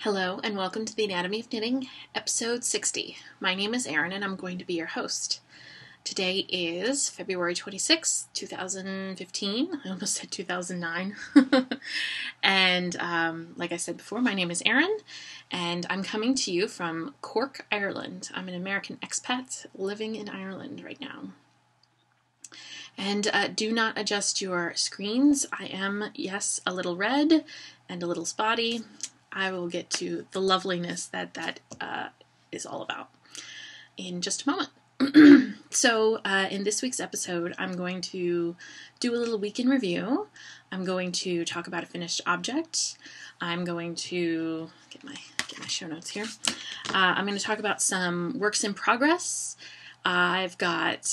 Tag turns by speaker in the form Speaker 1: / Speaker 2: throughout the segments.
Speaker 1: Hello and welcome to the Anatomy of Knitting, episode 60. My name is Erin and I'm going to be your host. Today is February 26, 2015. I almost said 2009. And like I said before, my name is Erin and I'm coming to you from Cork, Ireland. I'm an American expat living in Ireland right now. And do not adjust your screens. I am, yes, a little red and a little spotty. I will get to the loveliness that is all about in just a moment. So in this week's episode, I'm going to do a little week in review. I'm going to talk about a finished object. I'm going to get my show notes here. I'm going to talk about some works in progress. I've got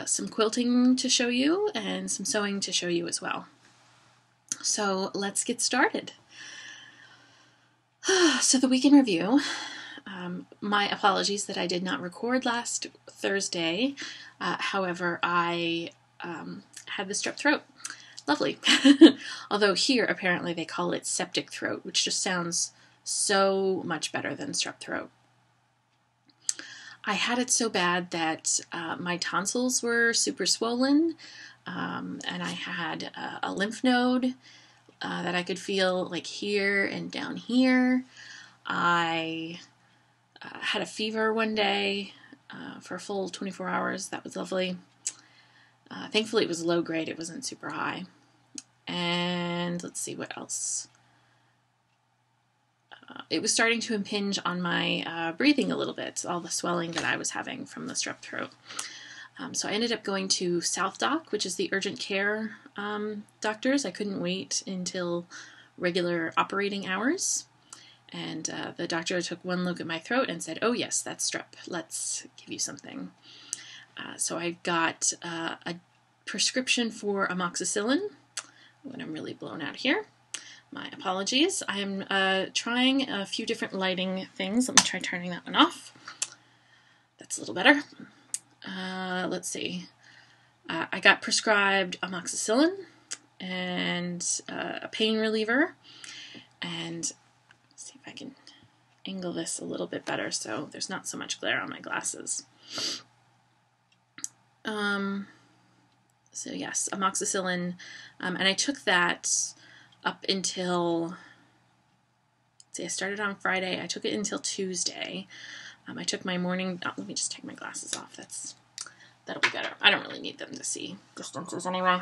Speaker 1: some quilting to show you and some sewing to show you as well. So let's get started. So the week in review, my apologies that I did not record last Thursday. However, I had the strep throat. Lovely. Although here, apparently, they call it septic throat, which just sounds so much better than strep throat. I had it so bad that my tonsils were super swollen, and I had a lymph node that I could feel like here and down here. I had a fever one day for a full 24 hours. That was lovely. Thankfully, it was low grade. It wasn't super high. And let's see what else. It was starting to impinge on my breathing a little bit, all the swelling that I was having from the strep throat. So I ended up going to South Doc, which is the urgent care doctors. I couldn't wait until regular operating hours. And the doctor took one look at my throat and said, "Oh yes, that's strep. Let's give you something." So I got a prescription for amoxicillin when I'm really blown out here. My apologies. I'm trying a few different lighting things. Let me try turning that one off. That's a little better. Let's see. I got prescribed amoxicillin and a pain reliever. And let's see if I can angle this a little bit better so there's not so much glare on my glasses. So yes, amoxicillin. And I took that up until, I started on Friday. I took it until Tuesday. I took my morning, let me just take my glasses off. That'll be better. I don't really need them to see distances anyway.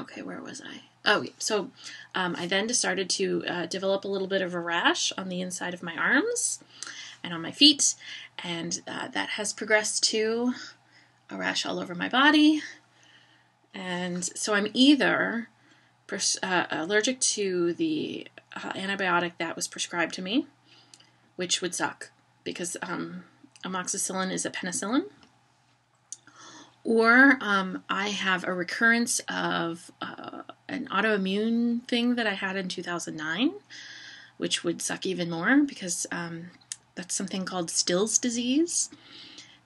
Speaker 1: Okay, where was I? Oh, so I then started to develop a little bit of a rash on the inside of my arms and on my feet, and that has progressed to a rash all over my body. And so I'm either allergic to the antibiotic that was prescribed to me, which would suck because amoxicillin is a penicillin, or I have a recurrence of an autoimmune thing that I had in 2009, which would suck even more because that's something called Still's disease.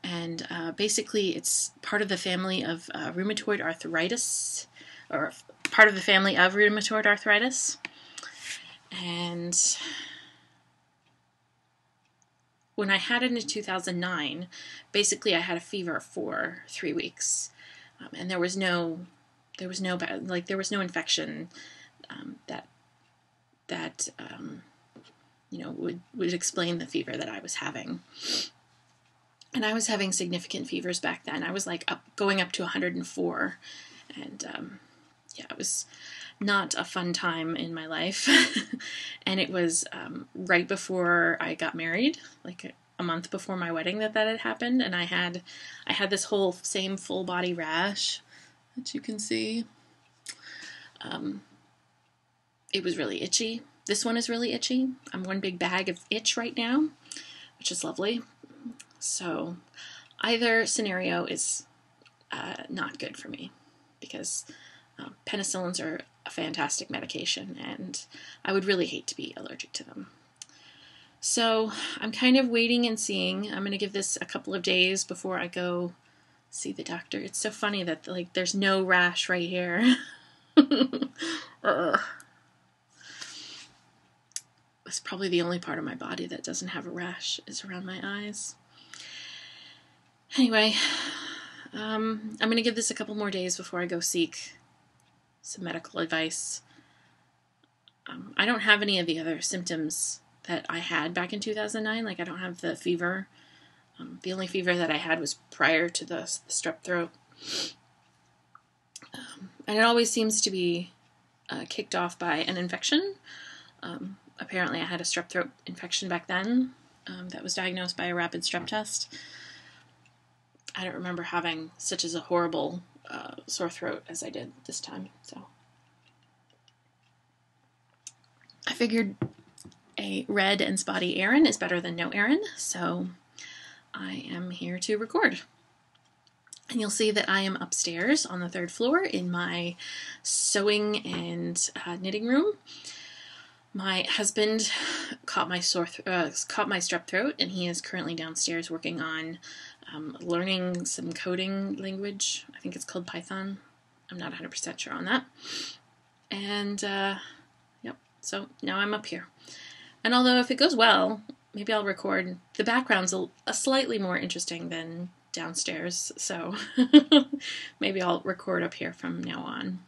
Speaker 1: And basically it's part of the family of rheumatoid arthritis, or part of the family of rheumatoid arthritis. And when I had it in 2009, basically I had a fever for 3 weeks, and there was no infection that would explain the fever that I was having. And I was having significant fevers back then. I was going up to 104, and it was not a fun time in my life. And it was right before I got married, like a month before my wedding that had happened, and I had this whole same full body rash that you can see. It was really itchy. This one is really itchy. I'm one big bag of itch right now, which is lovely. So either scenario is not good for me because penicillins are a fantastic medication and I would really hate to be allergic to them. So I'm kind of waiting and seeing. I'm going to give this a couple of days before I go see the doctor. It's so funny that there's no rash right here. It's probably the only part of my body that doesn't have a rash is around my eyes. Anyway, I'm going to give this a couple more days before I go seek some medical advice. I don't have any of the other symptoms that I had back in 2009. Like, I don't have the fever. The only fever that I had was prior to the strep throat. And it always seems to be kicked off by an infection. Apparently I had a strep throat infection back then that was diagnosed by a rapid strep test. I don't remember having such as a horrible sore throat as I did this time. So I figured a red and spotty Erin is better than no Erin, so I am here to record. And you'll see that I am upstairs on the 3rd floor in my sewing and knitting room. My husband caught my strep throat, and he is currently downstairs working on learning some coding language. I think it's called Python. I'm not 100% sure on that. And, yep, so now I'm up here. And although if it goes well, maybe I'll record. The background's a slightly more interesting than downstairs, so maybe I'll record up here from now on.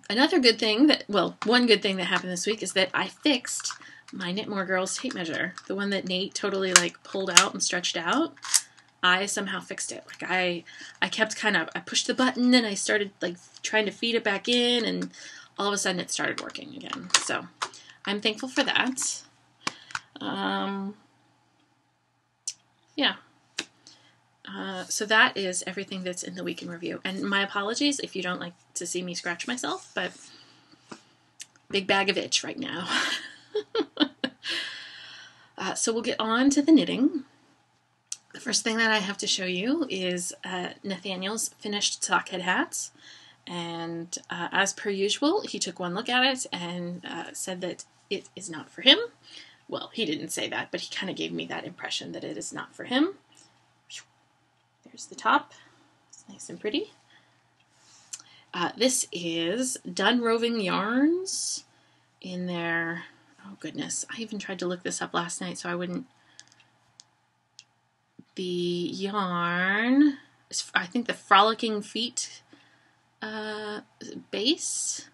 Speaker 1: Another good thing one good thing that happened this week is that I fixed my Knit More Girls tape measure. The one that Nate totally pulled out and stretched out. I somehow fixed it. I kept I pushed the button and I started trying to feed it back in, and all of a sudden it started working again. So I'm thankful for that. Yeah. So that is everything that's in the week in review. And my apologies if you don't like to see me scratch myself, but big bag of itch right now. So we'll get on to the knitting. The first thing that I have to show you is Nathaniel's finished sockhead hats. And as per usual, he took one look at it and said that it is not for him. Well, he didn't say that, but he kind of gave me that impression that it is not for him. There's the top. It's nice and pretty. This is Done Roving Yarns in their... Oh, goodness. I even tried to look this up last night so I wouldn't... The yarn is, I think, the Frolicking Feet base.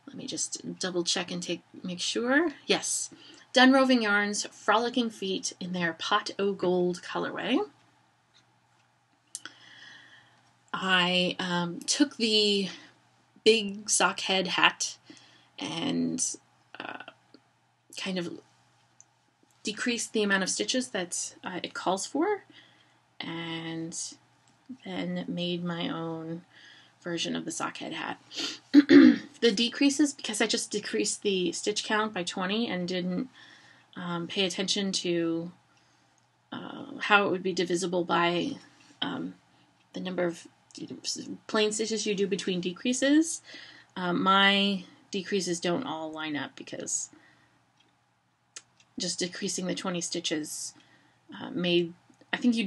Speaker 1: Let me just double check and make sure. Yes. Done Roving Yarns Frolicking Feet in their Pot O' Gold colorway. I took the big sockhead hat and kind of decreased the amount of stitches that it calls for, and then made my own version of the sockhead hat. The decreases, because I just decreased the stitch count by 20 and didn't pay attention to how it would be divisible by the number of plain stitches you do between decreases. My decreases don't all line up because just decreasing the 20 stitches made, I think you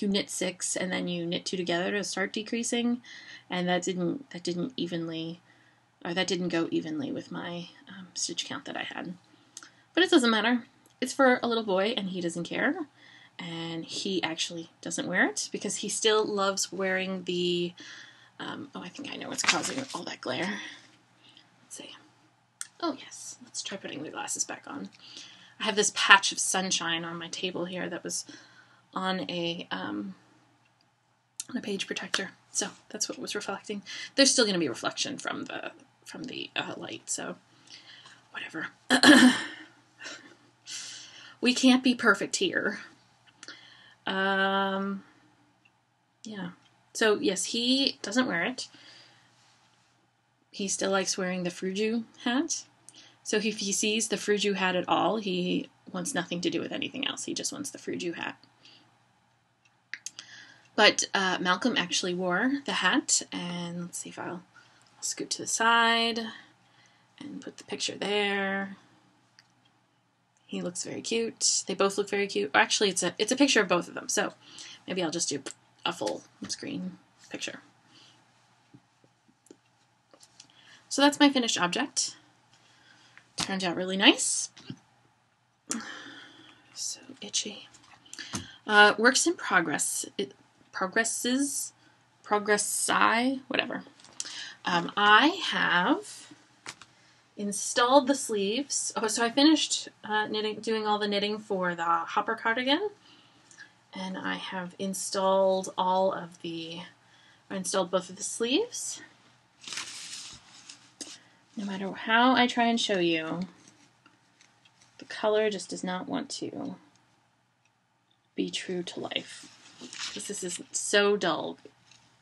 Speaker 1: knit 6 and then you knit 2 together to start decreasing, and that didn't go evenly with my stitch count that I had. But it doesn't matter. It's for a little boy and he doesn't care. And he actually doesn't wear it because he still loves wearing the, I think I know what's causing all that glare. Let's see. Oh yes, let's try putting the glasses back on. I have this patch of sunshine on my table here that was on a page protector, so that's what was reflecting. There's still going to be reflection from the light, so whatever. We can't be perfect here. Yeah. So yes, he doesn't wear it. He still likes wearing the Fruju hat. So if he sees the Fruju hat at all, he wants nothing to do with anything else. He just wants the Fruju hat. But Malcolm actually wore the hat, and let's see if I'll scoot to the side and put the picture there. He looks very cute. They both look very cute. Actually, it's a picture of both of them, so maybe I'll just do a full screen picture. So that's my finished object. Turned out really nice. So itchy. Works in progress. Progressi, whatever. I have installed the sleeves. Oh, so I finished doing all the knitting for the hopper cardigan, and I have installed installed both of the sleeves. No matter how I try and show you, the color just does not want to be true to life, because this is so dull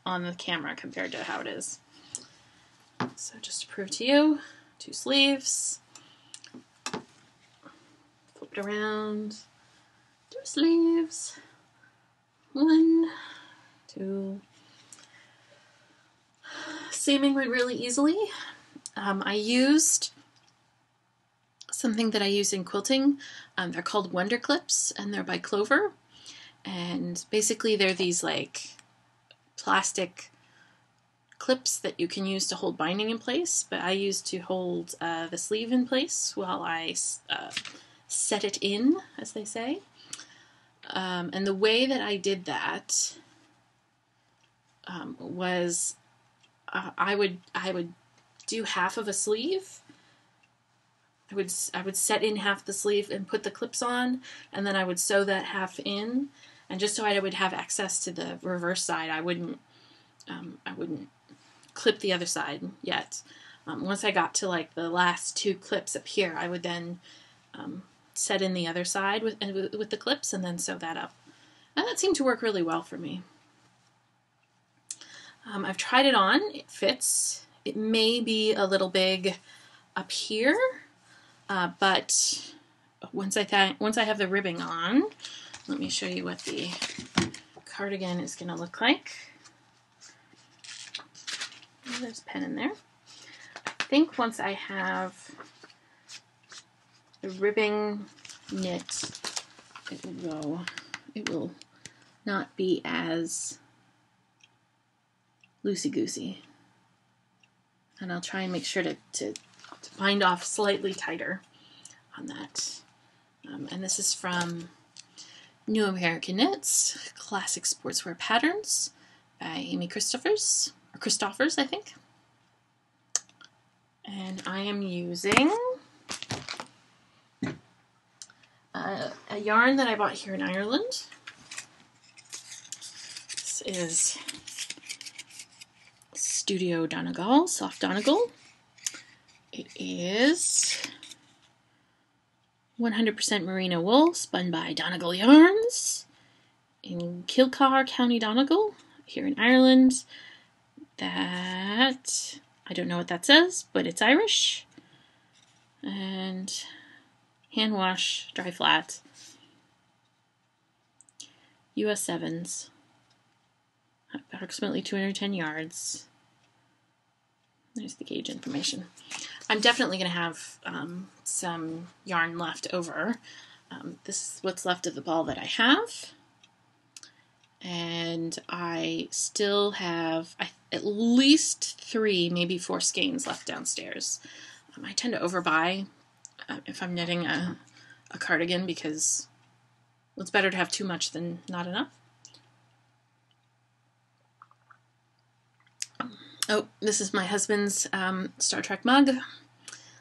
Speaker 1: on the camera compared to how it is. So just to prove to you, 2 sleeves, flip it around, 2 sleeves, 1, 2. Seaming went really easily. I used something that I use in quilting. They're called Wonder Clips, and they're by Clover. And basically they're these like plastic clips that you can use to hold binding in place, but I use to hold the sleeve in place while I set it in, as they say. And the way that I did that was I would do half of a sleeve. I would set in half the sleeve and put the clips on, and then I would sew that half in, and just so I would have access to the reverse side, I wouldn't clip the other side yet. Once I got to like the last 2 clips up here, I would then set in the other side with the clips and then sew that up. And that seemed to work really well for me. I've tried it on. It fits. It may be a little big up here, but once I have the ribbing on, let me show you what the cardigan is going to look like. Oh, there's a pen in there. I think once I have the ribbing knit, it will not be as loosey-goosey. And I'll try and make sure to bind off slightly tighter on that. And this is from New American Knits, Classic Sportswear Patterns by Amy Christophers, I think. And I am using a yarn that I bought here in Ireland. This is Studio Donegal, Soft Donegal. It is 100% merino wool spun by Donegal Yarns in Kilcar, County Donegal, here in Ireland. That, I don't know what that says, but it's Irish. And hand wash, dry flat. US 7s. Approximately 210 yards. There's the gauge information. I'm definitely going to have some yarn left over. This is what's left of the ball that I have. And I still have at least 3, maybe 4 skeins left downstairs. I tend to overbuy if I'm knitting a cardigan, because it's better to have too much than not enough. Oh, this is my husband's Star Trek mug,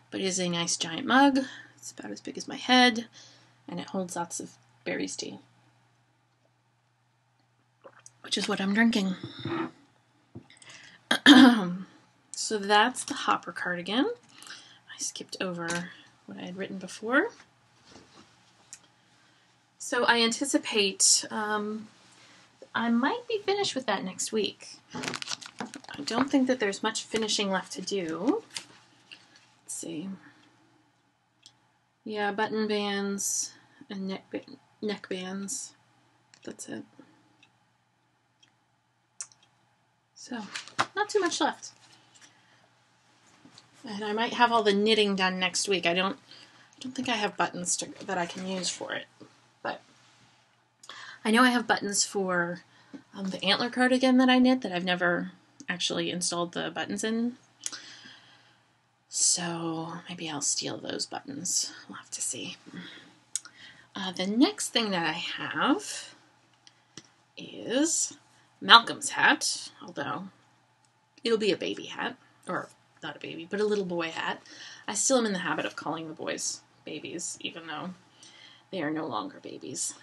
Speaker 1: but it is a nice giant mug. It's about as big as my head, and it holds lots of berries tea, which is what I'm drinking. So that's the hopper cardigan. I skipped over what I had written before. So I anticipate I might be finished with that next week. I don't think that there's much finishing left to do. Let's see. Yeah, button bands and neck bands. That's it. So, not too much left. And I might have all the knitting done next week. I don't think I have buttons that I can use for it. But I know I have buttons for the antler cardigan that I knit that I've never actually installed the buttons in. So maybe I'll steal those buttons. We'll have to see. The next thing that I have is Malcolm's hat, although it'll be a baby hat, or not a baby, but a little boy hat. I still am in the habit of calling the boys babies, even though they are no longer babies.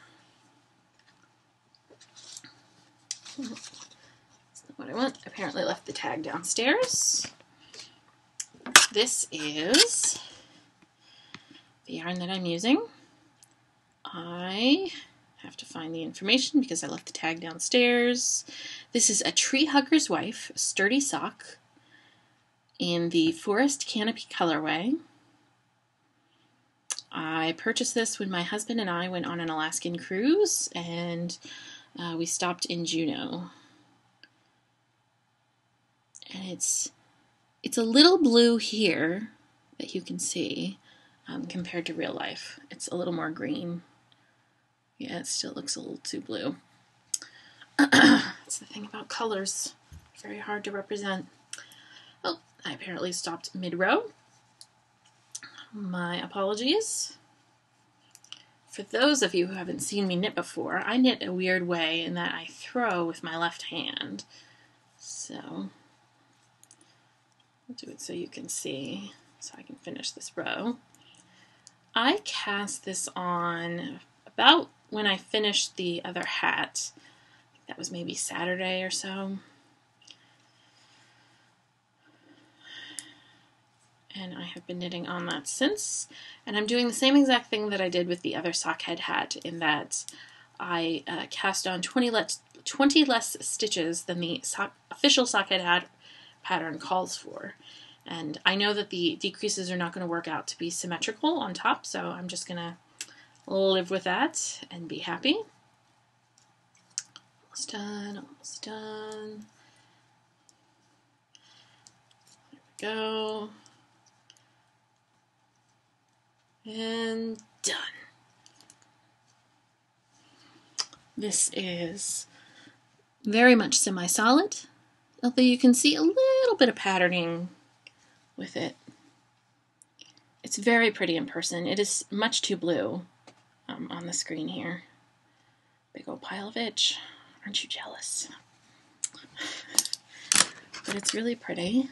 Speaker 1: That's not what I want. Apparently left the tag downstairs. This is the yarn that I'm using. I have to find the information because I left the tag downstairs. This is a Tree Hugger's Wife sturdy sock in the Forest Canopy colorway. I purchased this when my husband and I went on an Alaskan cruise, and we stopped in Juneau. And it's a little blue here that you can see compared to real life. It's a little more green. Yeah, it still looks a little too blue. That's the thing about colors. Very hard to represent. Oh, I apparently stopped mid-row. My apologies. For those of you who haven't seen me knit before, I knit a weird way in that I throw with my left hand. So, I'll do it so you can see, so I can finish this row. I cast this on about when I finished the other hat. I think that was maybe Saturday or so. And I have been knitting on that since. And I'm doing the same exact thing that I did with the other sockhead hat, in that I cast on 20 less stitches than the official sockhead hat pattern calls for. And I know that the decreases are not going to work out to be symmetrical on top, so I'm just going to live with that and be happy. Almost done, almost done. There we go. And done. This is very much semi-solid, although you can see a little bit of patterning with it. It's very pretty in person. It is much too blue on the screen here. Big old pile of itch. Aren't you jealous? But it's really pretty.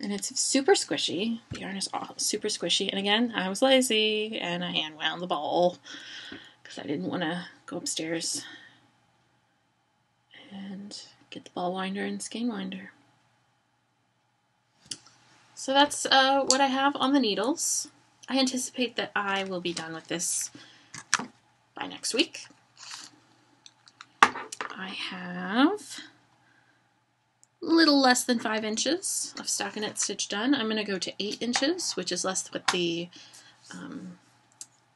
Speaker 1: And it's super squishy. The yarn is all super squishy. And again, I was lazy and I hand wound the ball because I didn't want to go upstairs and get the ball winder and skein winder. So that's what I have on the needles. I anticipate that I will be done with this by next week. I have a little less than 5 inches of stockinette stitch done. I'm going to go to 8 inches, which is less what the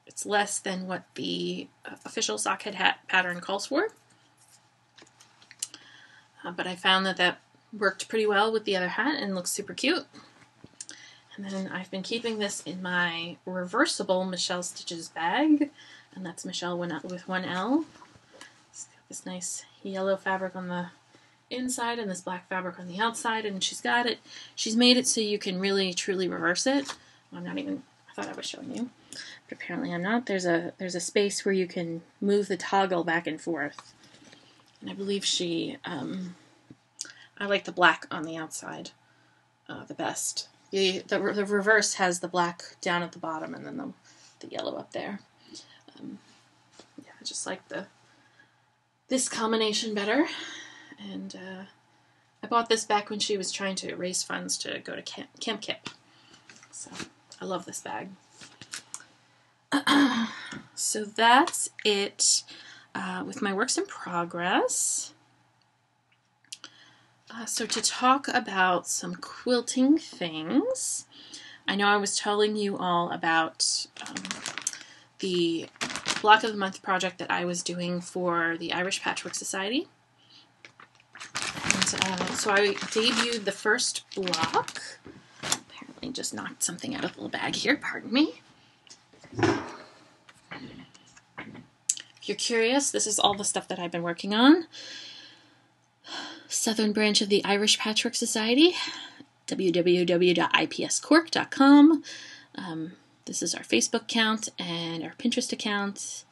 Speaker 1: it's less than what the official sockhead hat pattern calls for. But I found that that worked pretty well with the other hat and looks super cute. And then I've been keeping this in my reversible Michelle Stitches bag, and that's Michelle with one L. It's got this nice yellow fabric on the inside and this black fabric on the outside, and she's made it so you can really truly reverse it. I thought I was showing you, but apparently I'm not. There's a space where you can move the toggle back and forth, and I believe I like the black on the outside the best. The reverse has the black down at the bottom and then the yellow up there. Yeah, I just like this combination better. And I bought this back when she was trying to raise funds to go to Camp Kip. So I love this bag. So that's it with my works in progress. So to talk about some quilting things, I know I was telling you all about the block of the month project that I was doing for the Irish Patchwork Society. And so I debuted the first block. Apparently just knocked something out of the little bag here, pardon me. If you're curious, this is all the stuff that I've been working on. Southern branch of the Irish Patchwork Society. www.ipscork.com. This is our Facebook account and our Pinterest account,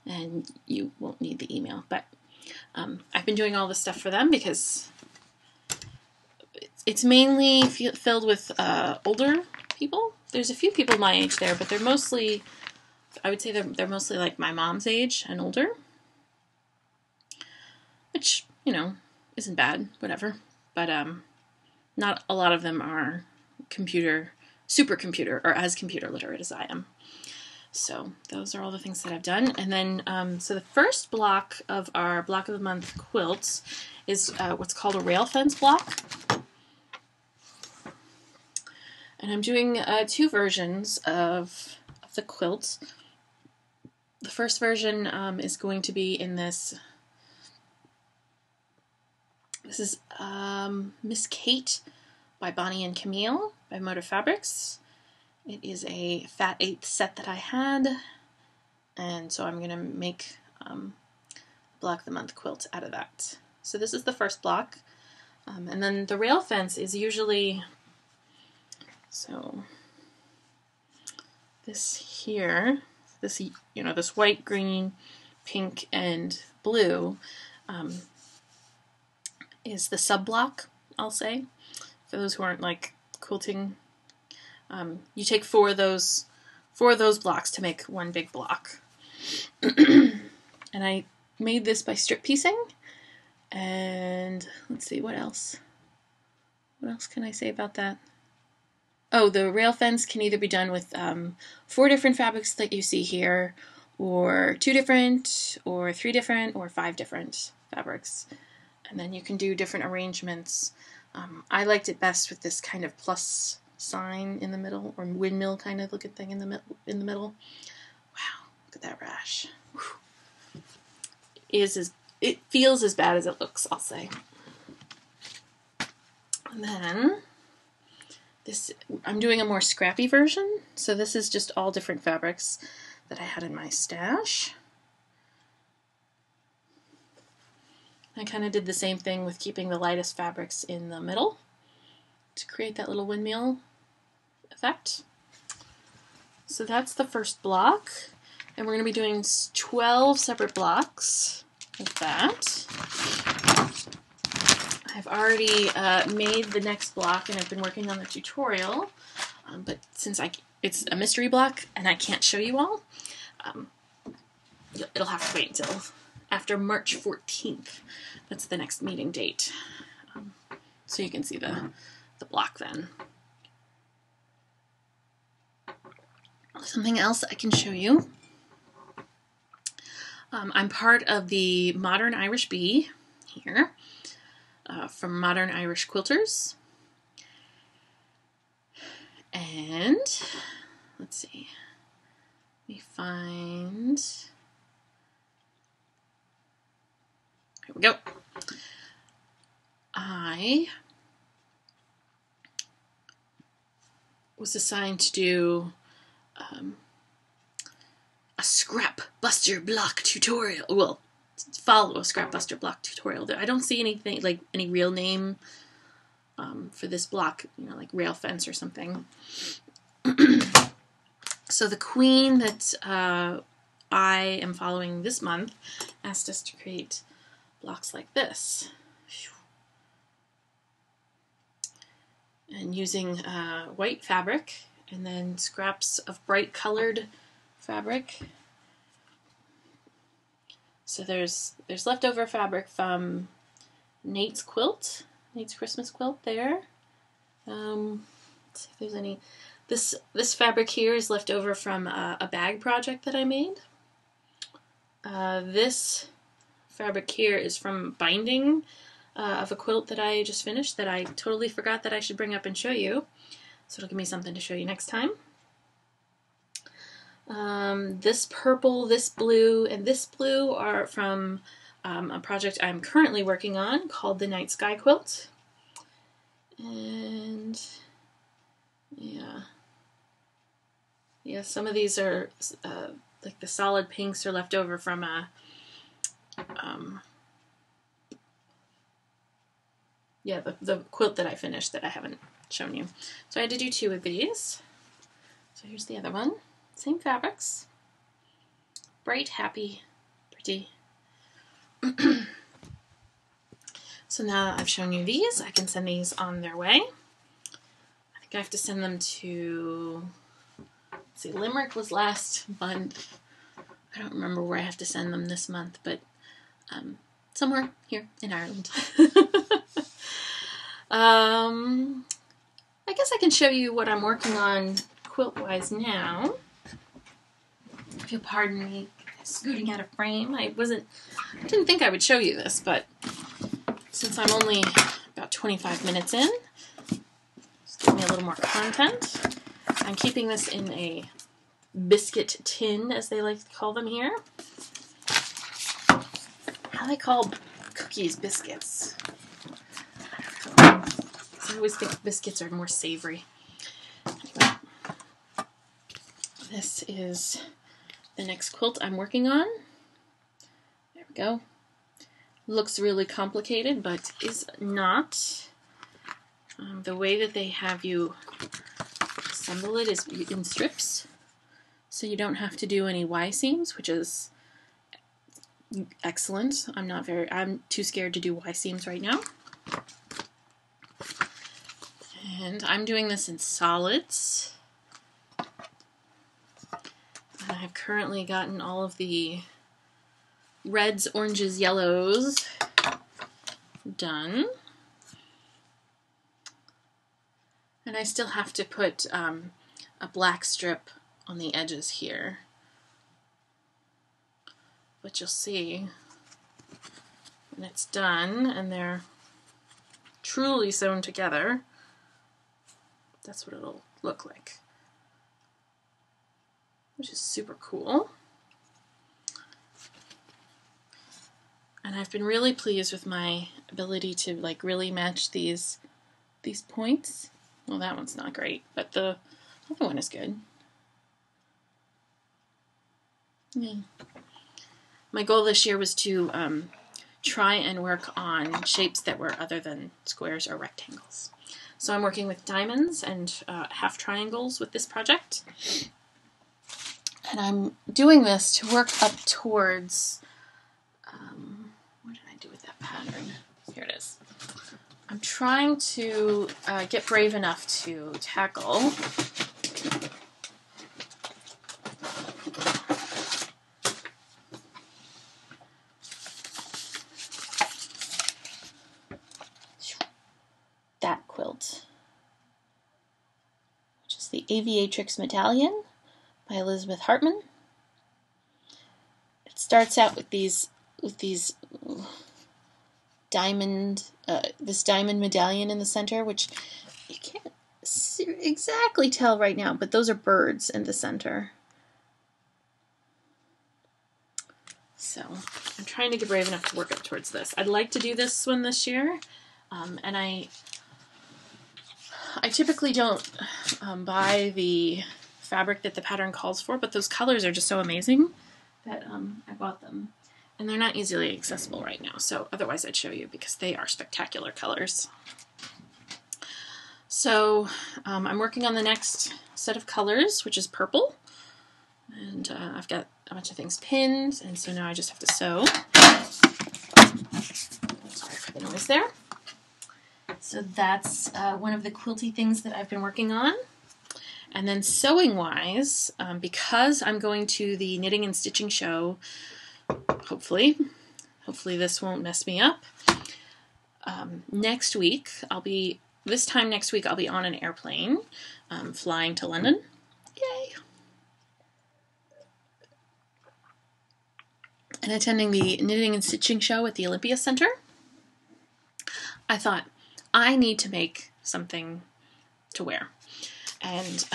Speaker 1: and you won't need the email, but I've been doing all this stuff for them because it's mainly filled with older people. There's a few people my age there, but they're mostly, I would say they're mostly like my mom's age and older, which, you know, isn't bad, whatever. But not a lot of them are supercomputer, or as computer literate as I am. So those are all the things that I've done. And then, so the first block of our Block of the Month quilts is what's called a rail fence block. And I'm doing 2 versions of the quilt. The first version is going to be in this. This is Miss Kate by Bonnie and Camille by Moda Fabrics. It is a fat 8th set that I had, and so I'm going to make Block of the Month quilt out of that. So this is the first block, and then the rail fence is usually, so this here, this, you know, this white, green, pink, and blue is the sub block, I'll say, for those who aren't like quilting. You take 4 of those blocks to make one big block. And I made this by strip piecing. And let's see, what else? What else can I say about that? Oh, the rail fence can either be done with 4 different fabrics that you see here, or 2 different, or 3 different, or 5 different fabrics. And then you can do different arrangements. I liked it best with this kind of plus sign in the middle, or windmill kind of looking thing in the middle. Wow, look at that rash. It feels as bad as it looks, I'll say. And then this, I'm doing a more scrappy version. So this is just all different fabrics that I had in my stash. I kind of did the same thing with keeping the lightest fabrics in the middle to create that little windmill effect. So that's the first block, and we're going to be doing 12 separate blocks of that. I've already made the next block, and I've been working on the tutorial, but since it's a mystery block and I can't show you all, it'll have to wait until after March 14th. That's the next meeting date. So you can see the block then. Something else I can show you. I'm part of the Modern Irish Bee here from Modern Irish Quilters. And let's see. Let me find. Here we go. I was assigned to do a scrap buster block tutorial. Well, follow a scrap buster block tutorial. I don't see anything like any real name for this block, you know, like rail fence or something. So the queen that I am following this month asked us to create blocks like this. And using white fabric and then scraps of bright colored fabric. So there's leftover fabric from Nate's quilt, Nate's Christmas quilt there. Let's see if there's any. This fabric here is left over from a bag project that I made. This fabric here is from binding of a quilt that I just finished that I totally forgot that I should bring up and show you. So it'll give me something to show you next time. This purple, this blue, and this blue are from a project I'm currently working on called the Night Sky Quilt. And yeah, some of these are like the solid pinks are left over from a Yeah, the quilt that I finished that I haven't shown you. So I had to do 2 of these. So here's the other one. Same fabrics. Bright, happy, pretty. So now that I've shown you these, I can send these on their way. I think I have to send them to, let's see, Limerick was last month. I don't remember where I have to send them this month, but somewhere here in Ireland. I guess I can show you what I'm working on quilt-wise now. If you'll pardon me scooting out of frame. I didn't think I would show you this, but since I'm only about 25 minutes in, just give me a little more content. I'm keeping this in a biscuit tin, as they like to call them here. How do they call cookies biscuits? I always think biscuits are more savory. Anyway, this is the next quilt I'm working on. There we go. Looks really complicated, but is not. The way that they have you assemble it is in strips, so you don't have to do any Y seams, which is excellent. I'm too scared to do Y seams right now. And I'm doing this in solids. And I've currently gotten all of the reds, oranges, yellows done. And I still have to put a black strip on the edges here. But you'll see when it's done and they're truly sewn together, that's what it'll look like, which is super cool. And I've been really pleased with my ability to like really match these points. Well, that one's not great, but the other one is good. Yeah. My goal this year was to try and work on shapes that were other than squares or rectangles. So I'm working with diamonds and half triangles with this project. And I'm doing this to work up towards, what did I do with that pattern? Here it is. I'm trying to get brave enough to tackle that quilt, which is the Aviatrix Medallion by Elizabeth Hartman. It starts out with these diamond, this diamond medallion in the center, which you can't exactly tell right now, but those are birds in the center. So I'm trying to get brave enough to work up towards this. I'd like to do this one this year, and I typically don't buy the fabric that the pattern calls for, but those colors are just so amazing that I bought them. And they're not easily accessible right now, so otherwise I'd show you because they are spectacular colors. So I'm working on the next set of colors, which is purple. And I've got a bunch of things pinned, and so now I just have to sew. Sorry for the noise there. So that's one of the quilty things that I've been working on. And then sewing-wise, because I'm going to the knitting and stitching show, hopefully this won't mess me up. Next week, this time next week, I'll be on an airplane flying to London. Yay! And attending the knitting and stitching show at the Olympia Center. I thought, I need to make something to wear. And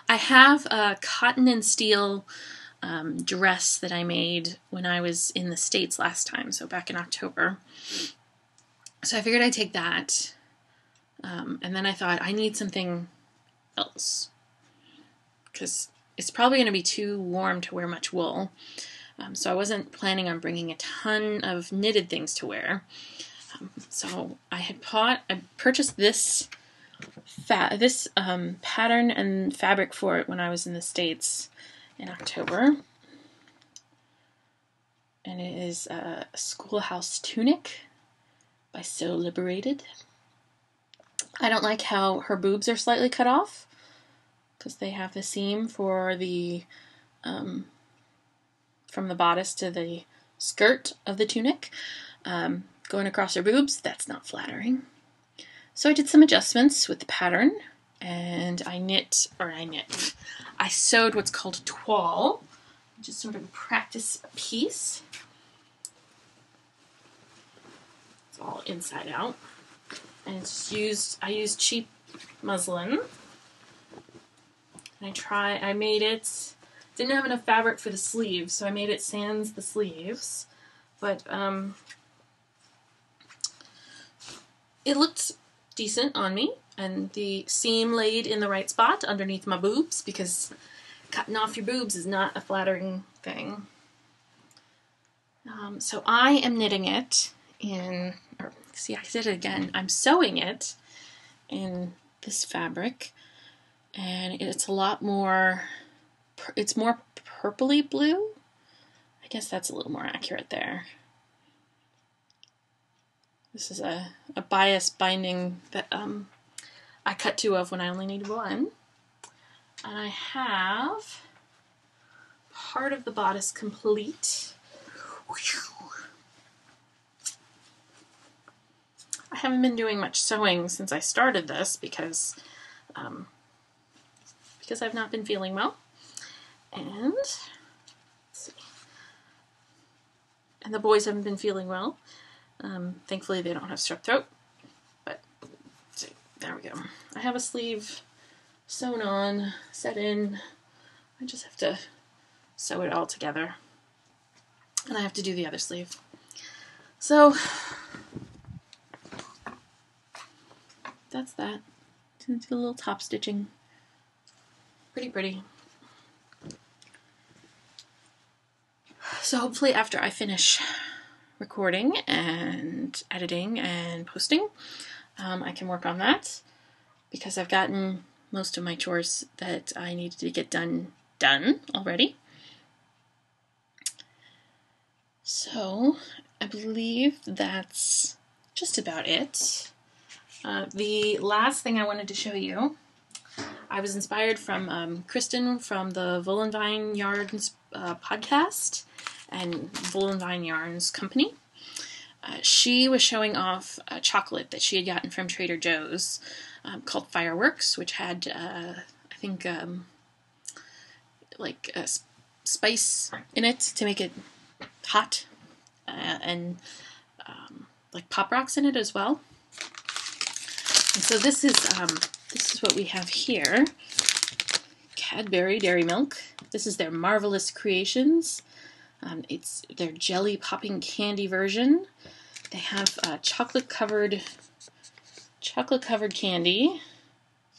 Speaker 1: I have a cotton and steel dress that I made when I was in the States last time, so back in October. So I figured I'd take that. And then I thought, I need something else, because it's probably going to be too warm to wear much wool. So I wasn't planning on bringing a ton of knitted things to wear. So I purchased this pattern and fabric for it when I was in the States in October. And it is a Schoolhouse Tunic by Sew Liberated. I don't like how her boobs are slightly cut off, because they have the seam for the from the bodice to the skirt of the tunic going across her boobs. That's not flattering. So I did some adjustments with the pattern, and I sewed what's called a toile, which is sort of a practice piece. It's all inside out, and I used cheap muslin. And I made it, didn't have enough fabric for the sleeves, so I made it sans the sleeves, but it looked decent on me, and the seam laid in the right spot underneath my boobs, because cutting off your boobs is not a flattering thing. So I am knitting it I did it again. I'm sewing it in this fabric, and it's a lot more, it's more purpley blue. I guess that's a little more accurate there. This is a bias binding that I cut 2 of when I only needed 1. And I have part of the bodice complete. I haven't been doing much sewing since I started this because I've not been feeling well. And let's see. And the boys haven't been feeling well. Thankfully they don't have strep throat. But see, there we go. I have a sleeve sewn on, set in. I just have to sew it all together. And I have to do the other sleeve. So that's that. Do a little top stitching. Pretty. So hopefully after I finish recording and editing and posting, I can work on that, because I've gotten most of my chores that I needed to get done already. So I believe that's just about it. The last thing I wanted to show you, I was inspired from Kristen from the Wollonvine Yarns podcast and Wollonvine Yarns company. She was showing off a chocolate that she had gotten from Trader Joe's called Fireworks, which had, I think, like a spice in it to make it hot, and like Pop Rocks in it as well. And so this is what we have here. Cadbury Dairy Milk. This is their Marvelous Creations. It's their jelly popping candy version. They have chocolate covered candy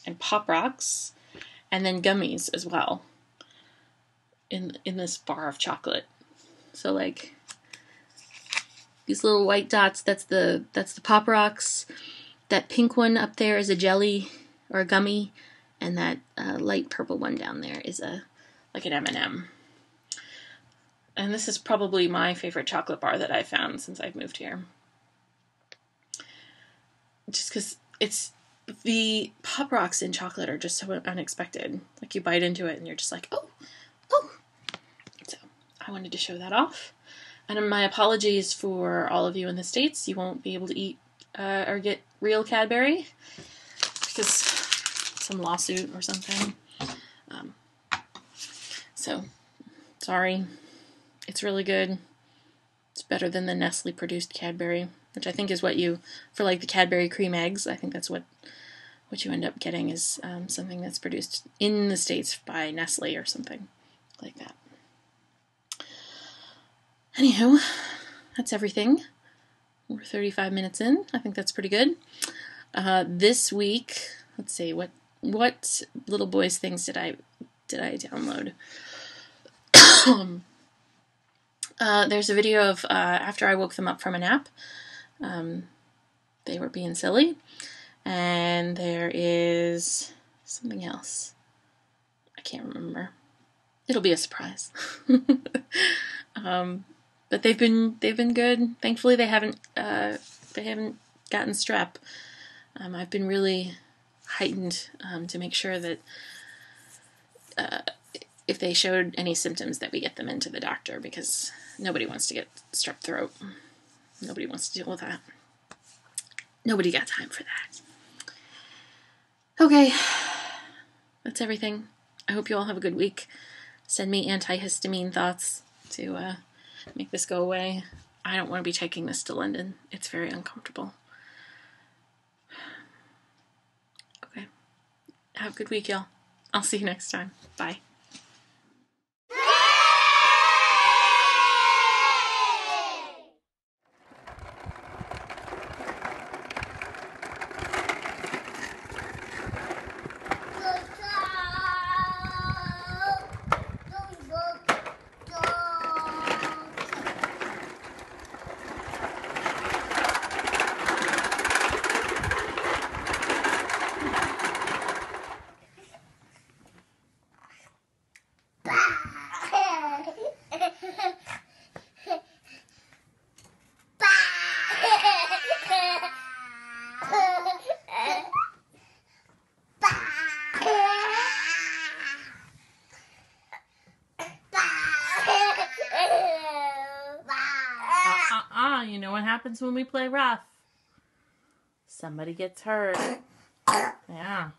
Speaker 1: and Pop Rocks, and then gummies as well in this bar of chocolate. So like these little white dots, that's the Pop Rocks. That pink one up there is a jelly or a gummy, and that light purple one down there is like an M&M. And this is probably my favorite chocolate bar that I've found since I've moved here. Just because the Pop Rocks in chocolate are just so unexpected. Like you bite into it and you're just like, oh. So I wanted to show that off. And my apologies for all of you in the States. You won't be able to eat or get real Cadbury because some lawsuit or something. So sorry. It's really good. It's better than the Nestle produced Cadbury, which I think is what for like the Cadbury cream eggs, I think that's what you end up getting is something that's produced in the States by Nestle or something like that. Anywho, that's everything. We're 35 minutes in. I think that's pretty good. This week, let's see, what little boys things did I download? There's a video of after I woke them up from a nap. they were being silly. And there is something else. I can't remember. It'll be a surprise. But they've been good. Thankfully, they haven't gotten strep. I've been really heightened to make sure that if they showed any symptoms that we get them into the doctor, because nobody wants to get strep throat. Nobody wants to deal with that. Nobody got time for that. Okay, that's everything. I hope you all have a good week. Send me antihistamine thoughts to make this go away. I don't want to be taking this to London. It's very uncomfortable. Okay. Have a good week, y'all. I'll see you next time. Bye. You know what happens when we play rough? Somebody gets hurt. Yeah.